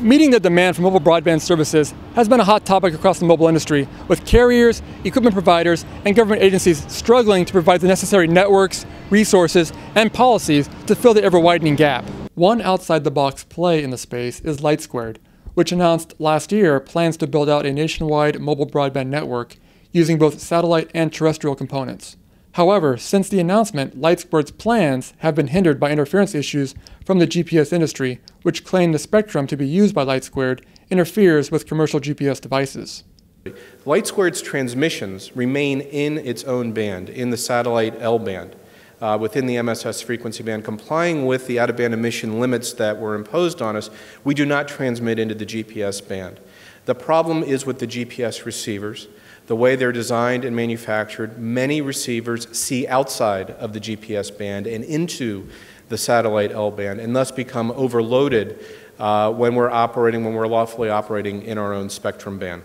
Meeting the demand for mobile broadband services has been a hot topic across the mobile industry, with carriers, equipment providers, and government agencies struggling to provide the necessary networks, resources, and policies to fill the ever-widening gap. One outside-the-box play in the space is Lightsquared, which announced last year plans to build out a nationwide mobile broadband network using both satellite and terrestrial components. However, since the announcement, Lightsquared's plans have been hindered by interference issues from the GPS industry, which claim the spectrum to be used by Lightsquared interferes with commercial GPS devices. Lightsquared's transmissions remain in its own band, in the satellite L band, within the MSS frequency band, complying with the out-of-band emission limits that were imposed on us. We do not transmit into the GPS band. The problem is with the GPS receivers. The way they're designed and manufactured, many receivers see outside of the GPS band and into the satellite L band, and thus become overloaded when we're lawfully operating in our own spectrum band.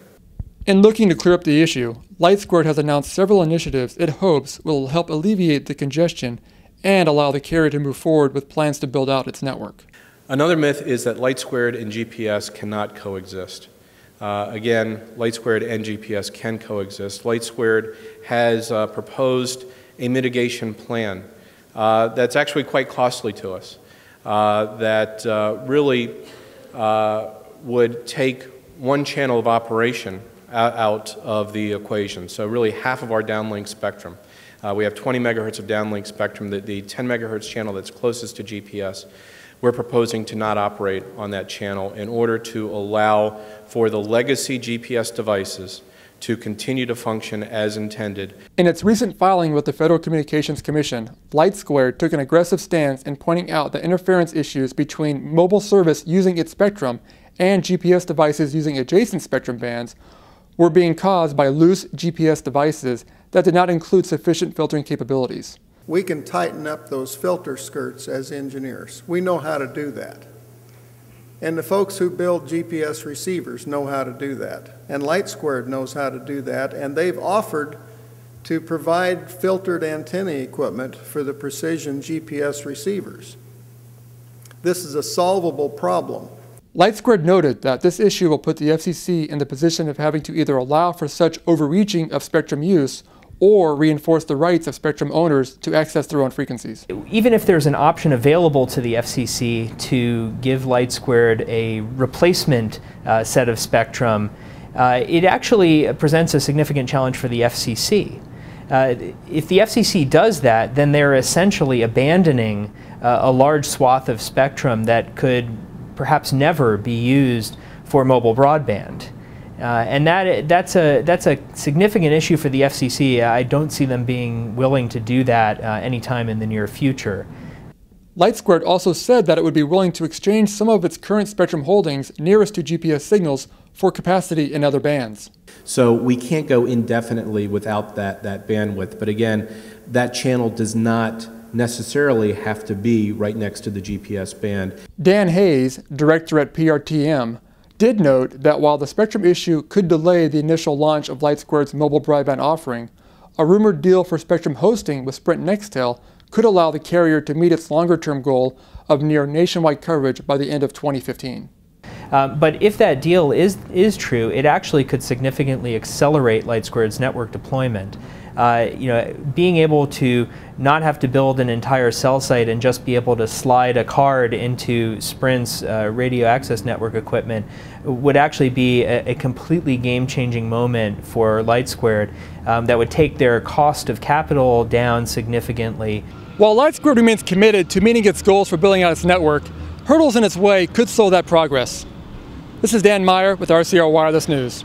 In looking to clear up the issue, Lightsquared has announced several initiatives it hopes will help alleviate the congestion and allow the carrier to move forward with plans to build out its network. Another myth is that Lightsquared and GPS cannot coexist. Again, Lightsquared and GPS can coexist. Lightsquared has proposed a mitigation plan that's actually quite costly to us, that really would take one channel of operation out of the equation. So really half of our downlink spectrum. We have 20 megahertz of downlink spectrum, the 10 megahertz channel that's closest to GPS. We're proposing to not operate on that channel in order to allow for the legacy GPS devices to continue to function as intended. In its recent filing with the Federal Communications Commission, Lightsquared took an aggressive stance in pointing out that interference issues between mobile service using its spectrum and GPS devices using adjacent spectrum bands were being caused by loose GPS devices that did not include sufficient filtering capabilities. We can tighten up those filter skirts as engineers. We know how to do that. And the folks who build GPS receivers know how to do that. And Lightsquared knows how to do that. And they've offered to provide filtered antenna equipment for the precision GPS receivers. This is a solvable problem. Lightsquared noted that this issue will put the FCC in the position of having to either allow for such overreaching of spectrum use or reinforce the rights of spectrum owners to access their own frequencies. Even if there's an option available to the FCC to give Lightsquared a replacement set of spectrum, it actually presents a significant challenge for the FCC. If the FCC does that, then they're essentially abandoning a large swath of spectrum that could perhaps never be used for mobile broadband. And that's a significant issue for the FCC. I don't see them being willing to do that anytime in the near future. Lightsquared also said that it would be willing to exchange some of its current spectrum holdings nearest to GPS signals for capacity in other bands. So we can't go indefinitely without that bandwidth. But again, that channel does not necessarily have to be right next to the GPS band. Dan Hayes, director at PRTM, did note that while the spectrum issue could delay the initial launch of Lightsquared's mobile broadband offering, a rumored deal for spectrum hosting with Sprint Nextel could allow the carrier to meet its longer-term goal of near nationwide coverage by the end of 2015. But if that deal is true, it actually could significantly accelerate Lightsquared's network deployment. Being able to not have to build an entire cell site and just be able to slide a card into Sprint's radio access network equipment would actually be a completely game-changing moment for Lightsquared that would take their cost of capital down significantly. While Lightsquared remains committed to meeting its goals for building out its network, hurdles in its way could slow that progress. This is Dan Meyer with RCR Wireless News.